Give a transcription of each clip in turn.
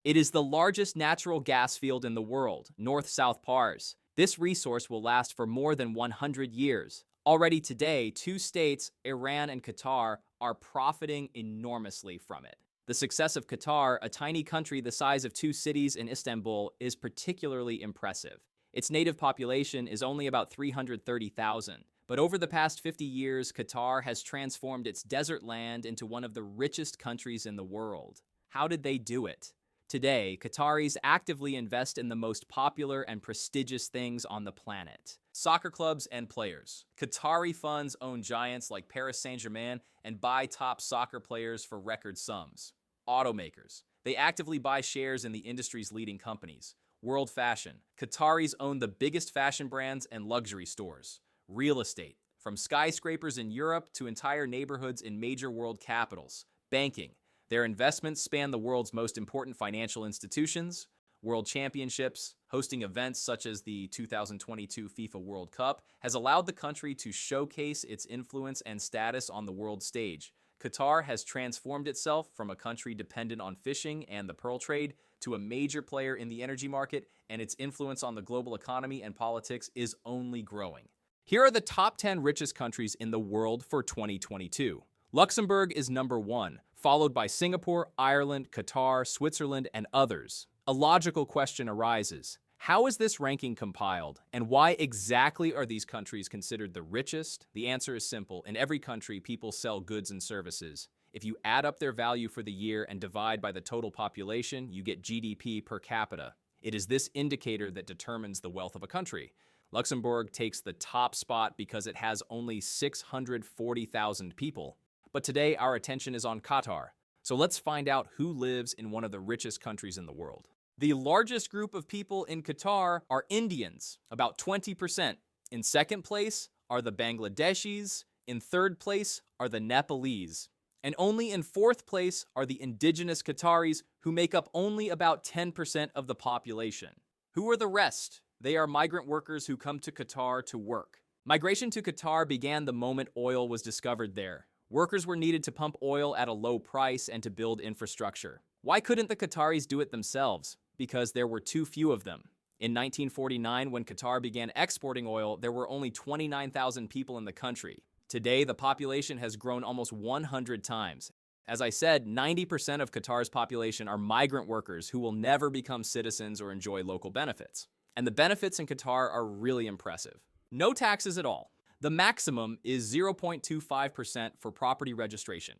It is the largest natural gas field in the world, north-south pars. This resource will last for more than 100 years. Already today, two states, Iran and Qatar, are profiting enormously from it. The success of Qatar, a tiny country the size of two cities in Istanbul, is particularly impressive. Its native population is only about 330,000. But over the past 50 years, Qatar has transformed its desert land into one of the richest countries in the world. How did they do it? Today, Qataris actively invest in the most popular and prestigious things on the planet. Soccer clubs and players. Qatari funds own giants like Paris Saint-Germain and buy top soccer players for record sums. Automakers. They actively buy shares in the industry's leading companies. World fashion. Qataris own the biggest fashion brands and luxury stores. Real estate. From skyscrapers in Europe to entire neighborhoods in major world capitals. Banking. Their investments span the world's most important financial institutions, world championships, hosting events such as the 2022 FIFA World Cup has allowed the country to showcase its influence and status on the world stage. Qatar has transformed itself from a country dependent on fishing and the pearl trade to a major player in the energy market, and its influence on the global economy and politics is only growing. Here are the top 10 richest countries in the world for 2022. Luxembourg is number 1, followed by Singapore, Ireland, Qatar, Switzerland, and others. A logical question arises. How is this ranking compiled, and why exactly are these countries considered the richest? The answer is simple. In every country, people sell goods and services. If you add up their value for the year and divide by the total population, you get GDP per capita. It is this indicator that determines the wealth of a country. Luxembourg takes the top spot because it has only 640,000 people. But today, our attention is on Qatar. So let's find out who lives in one of the richest countries in the world. The largest group of people in Qatar are Indians, about 20%. In second place are the Bangladeshis. In third place are the Nepalese. And only in fourth place are the indigenous Qataris, who make up only about 10% of the population. Who are the rest? They are migrant workers who come to Qatar to work. Migration to Qatar began the moment oil was discovered there. Workers were needed to pump oil at a low price and to build infrastructure. Why couldn't the Qataris do it themselves? Because there were too few of them. In 1949, when Qatar began exporting oil, there were only 29,000 people in the country. Today, the population has grown almost 100 times. As I said, 90% of Qatar's population are migrant workers who will never become citizens or enjoy local benefits. And the benefits in Qatar are really impressive. No taxes at all. The maximum is 0.25% for property registration.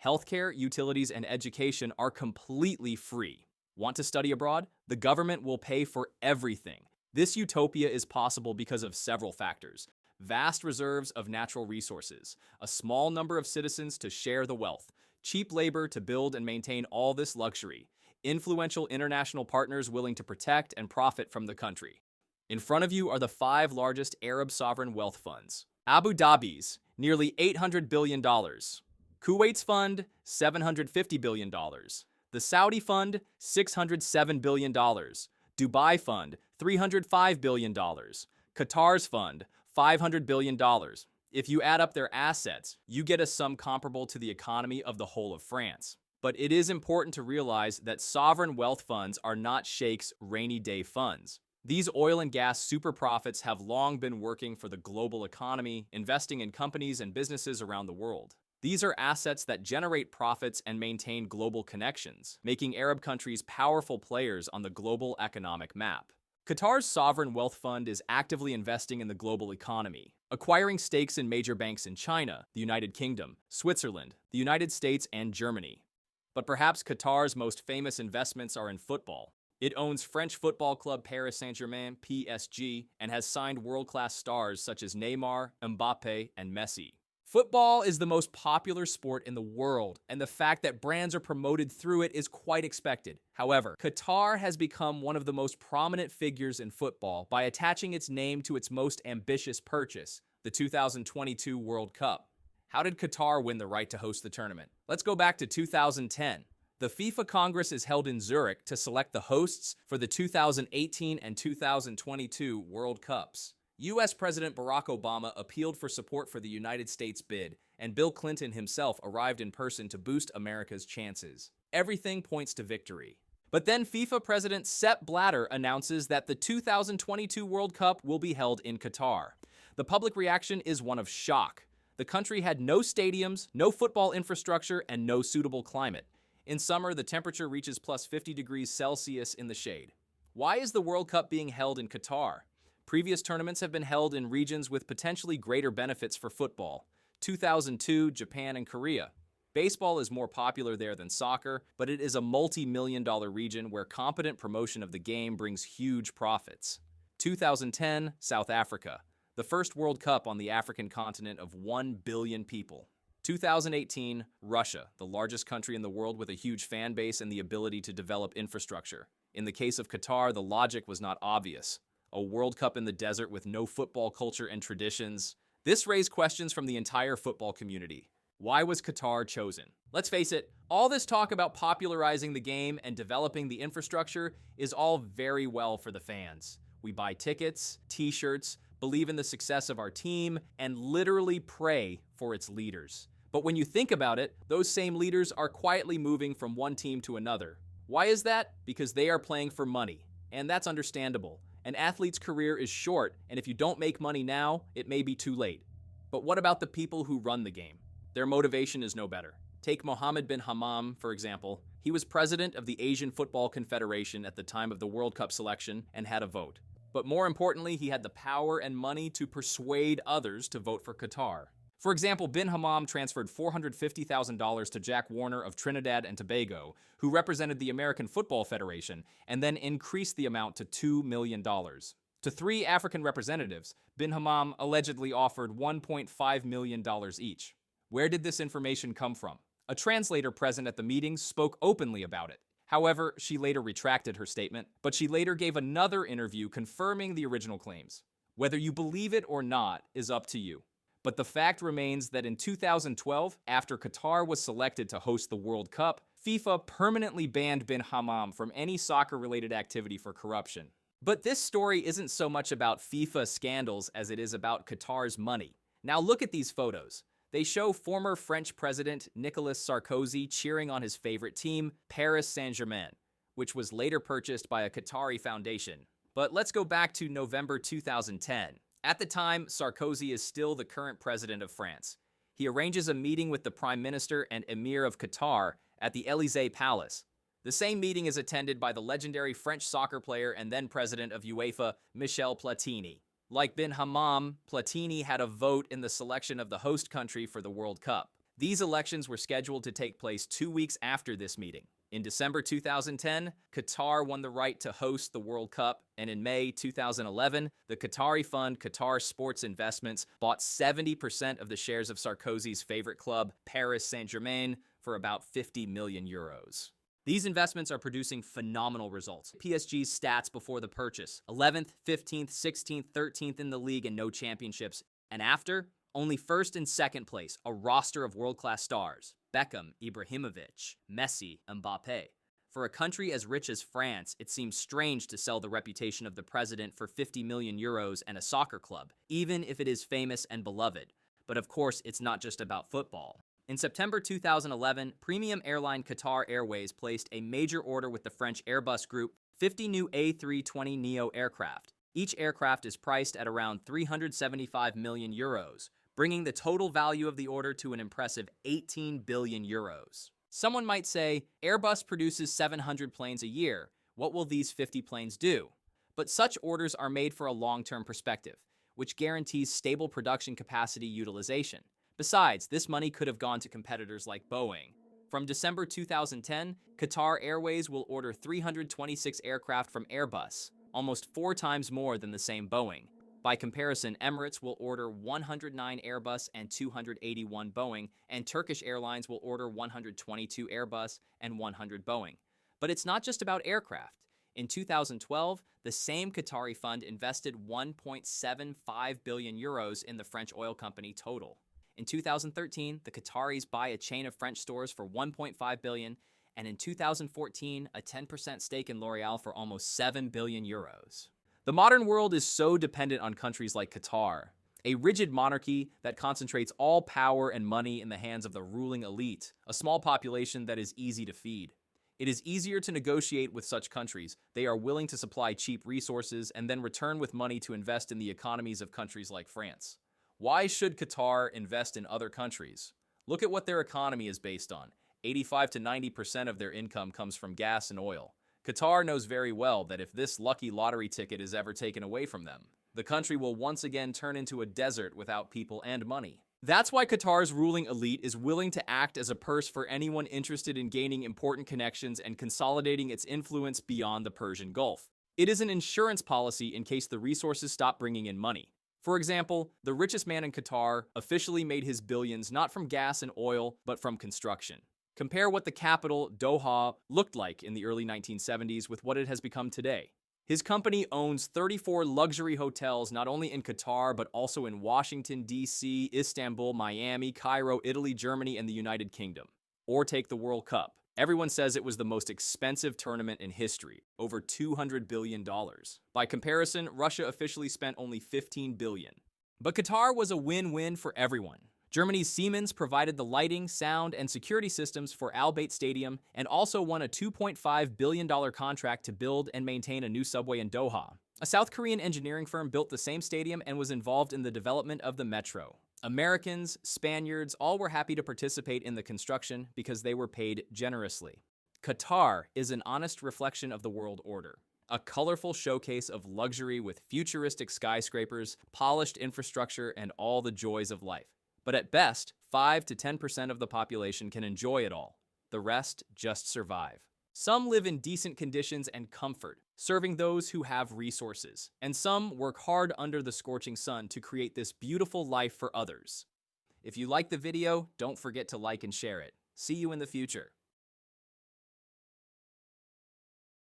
Healthcare, utilities, and education are completely free. Want to study abroad? The government will pay for everything. This utopia is possible because of several factors. Vast reserves of natural resources, a small number of citizens to share the wealth, cheap labor to build and maintain all this luxury, influential international partners willing to protect and profit from the country. In front of you are the 5 largest Arab sovereign wealth funds. Abu Dhabi's, nearly $800 billion. Kuwait's fund, $750 billion. The Saudi fund, $607 billion. Dubai fund, $305 billion. Qatar's fund, $500 billion. If you add up their assets, you get a sum comparable to the economy of the whole of France. But it is important to realize that sovereign wealth funds are not sheikhs' rainy day funds. These oil and gas super profits have long been working for the global economy, investing in companies and businesses around the world. These are assets that generate profits and maintain global connections, making Arab countries powerful players on the global economic map. Qatar's sovereign wealth fund is actively investing in the global economy, acquiring stakes in major banks in China, the United Kingdom, Switzerland, the United States, and Germany. But perhaps Qatar's most famous investments are in football. It owns French football club Paris Saint-Germain, PSG, and has signed world-class stars such as Neymar, Mbappe, and Messi. Football is the most popular sport in the world, and the fact that brands are promoted through it is quite expected. However, Qatar has become one of the most prominent figures in football by attaching its name to its most ambitious purchase, the 2022 World Cup. How did Qatar win the right to host the tournament? Let's go back to 2010. The FIFA Congress is held in Zurich to select the hosts for the 2018 and 2022 World Cups. U.S. President Barack Obama appealed for support for the United States bid, and Bill Clinton himself arrived in person to boost America's chances. Everything points to victory. But then FIFA President Sepp Blatter announces that the 2022 World Cup will be held in Qatar. The public reaction is one of shock. The country had no stadiums, no football infrastructure, and no suitable climate. In summer, the temperature reaches plus 50 degrees Celsius in the shade. Why is the World Cup being held in Qatar? Previous tournaments have been held in regions with potentially greater benefits for football. 2002, Japan and Korea. Baseball is more popular there than soccer, but it is a multi-million-dollar region where competent promotion of the game brings huge profits. 2010, South Africa. The first World Cup on the African continent of 1 billion people. 2018, Russia, the largest country in the world with a huge fan base and the ability to develop infrastructure. In the case of Qatar, the logic was not obvious. A World Cup in the desert with no football culture and traditions. This raised questions from the entire football community. Why was Qatar chosen? Let's face it, all this talk about popularizing the game and developing the infrastructure is all very well for the fans. We buy tickets, t-shirts, believe in the success of our team, and literally pray for its leaders. But when you think about it, those same leaders are quietly moving from one team to another. Why is that? Because they are playing for money, and that's understandable. An athlete's career is short, and if you don't make money now, it may be too late. But what about the people who run the game? Their motivation is no better. Take Mohammed bin Hammam, for example. He was president of the Asian Football Confederation at the time of the World Cup selection and had a vote. But more importantly, he had the power and money to persuade others to vote for Qatar. For example, bin Hammam transferred $450,000 to Jack Warner of Trinidad and Tobago, who represented the American Football Federation, and then increased the amount to $2 million. To 3 African representatives, bin Hammam allegedly offered $1.5 million each. Where did this information come from? A translator present at the meetings spoke openly about it. However, she later retracted her statement, but she later gave another interview confirming the original claims. Whether you believe it or not is up to you. But the fact remains that in 2012, after Qatar was selected to host the World Cup, FIFA permanently banned bin Hammam from any soccer-related activity for corruption. But this story isn't so much about FIFA scandals as it is about Qatar's money. Now look at these photos. They show former French President Nicolas Sarkozy cheering on his favorite team, Paris Saint-Germain, which was later purchased by a Qatari foundation. But let's go back to November 2010. At the time, Sarkozy is still the current president of France. He arranges a meeting with the Prime Minister and Emir of Qatar at the Élysée Palace. The same meeting is attended by the legendary French soccer player and then president of UEFA, Michel Platini. Like bin Hammam, Platini had a vote in the selection of the host country for the World Cup. These elections were scheduled to take place 2 weeks after this meeting. In December 2010, Qatar won the right to host the World Cup, and in May 2011, the Qatari fund Qatar Sports Investments bought 70% of the shares of Sarkozy's favorite club, Paris Saint-Germain, for about 50 million euros. These investments are producing phenomenal results. PSG's stats before the purchase: 11th, 15th, 16th, 13th in the league and no championships. And after, only first and second place, a roster of world-class stars: Beckham, Ibrahimovic, Messi, Mbappe. For a country as rich as France, it seems strange to sell the reputation of the president for 50 million euros and a soccer club, even if it is famous and beloved. But of course, it's not just about football. In September 2011, premium airline Qatar Airways placed a major order with the French Airbus Group, 50 new A320neo aircraft. Each aircraft is priced at around 375 million euros, bringing the total value of the order to an impressive 18 billion euros. Someone might say, Airbus produces 700 planes a year. What will these 50 planes do? But such orders are made for a long-term perspective, which guarantees stable production capacity utilization. Besides, this money could have gone to competitors like Boeing. From December 2010, Qatar Airways will order 326 aircraft from Airbus, almost 4 times more than the same Boeing. By comparison, Emirates will order 109 Airbus and 281 Boeing, and Turkish Airlines will order 122 Airbus and 100 Boeing. But it's not just about aircraft. In 2012, the same Qatari fund invested 1.75 billion euros in the French oil company Total. In 2013, the Qataris buy a chain of French stores for 1.5 billion, and in 2014, a 10% stake in L'Oréal for almost 7 billion euros. The modern world is so dependent on countries like Qatar, a rigid monarchy that concentrates all power and money in the hands of the ruling elite, a small population that is easy to feed. It is easier to negotiate with such countries. They are willing to supply cheap resources and then return with money to invest in the economies of countries like France. Why should Qatar invest in other countries? Look at what their economy is based on. 85 to 90% of their income comes from gas and oil. Qatar knows very well that if this lucky lottery ticket is ever taken away from them, the country will once again turn into a desert without people and money. That's why Qatar's ruling elite is willing to act as a purse for anyone interested in gaining important connections and consolidating its influence beyond the Persian Gulf. It is an insurance policy in case the resources stop bringing in money. For example, the richest man in Qatar officially made his billions not from gas and oil, but from construction. Compare what the capital, Doha, looked like in the early 1970s with what it has become today. His company owns 34 luxury hotels not only in Qatar, but also in Washington, D.C., Istanbul, Miami, Cairo, Italy, Germany, and the United Kingdom. Or take the World Cup. Everyone says it was the most expensive tournament in history, over $200 billion. By comparison, Russia officially spent only $15 billion. But Qatar was a win-win for everyone. Germany's Siemens provided the lighting, sound, and security systems for Al Bayt Stadium and also won a $2.5 billion contract to build and maintain a new subway in Doha. A South Korean engineering firm built the same stadium and was involved in the development of the metro. Americans, Spaniards, all were happy to participate in the construction because they were paid generously. Qatar is an honest reflection of the world order. A colorful showcase of luxury with futuristic skyscrapers, polished infrastructure, and all the joys of life. But at best, 5 to 10% of the population can enjoy it all. The rest just survive. Some live in decent conditions and comfort, serving those who have resources. And some work hard under the scorching sun to create this beautiful life for others. If you like the video, don't forget to like and share it. See you in the future.